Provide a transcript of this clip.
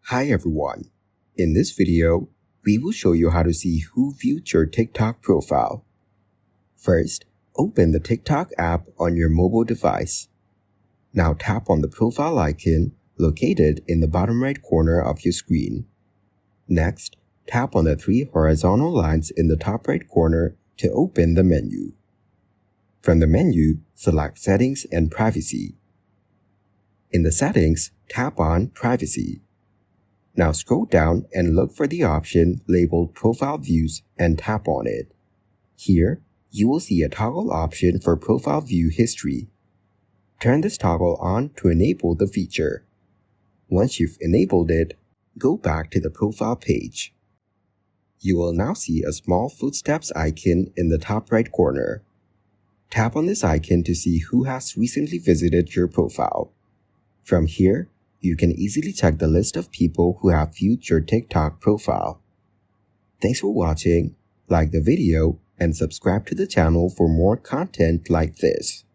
Hi everyone. In this video, we will show you how to see who viewed your TikTok profile. First, open the TikTok app on your mobile device. Now tap on the profile icon located in the bottom right corner of your screen. Next, tap on the three horizontal lines in the top right corner to open the menu. From the menu, select Settings and Privacy. In the Settings, tap on Privacy. Now scroll down and look for the option labeled Profile Views and tap on it. Here, you will see a toggle option for Profile View History. Turn this toggle on to enable the feature. Once you've enabled it, go back to the profile page. You will now see a small footsteps icon in the top right corner. Tap on this icon to see who has recently visited your profile. From here, you can easily check the list of people who have viewed your TikTok profile. Thanks for watching, like the video, and subscribe to the channel for more content like this.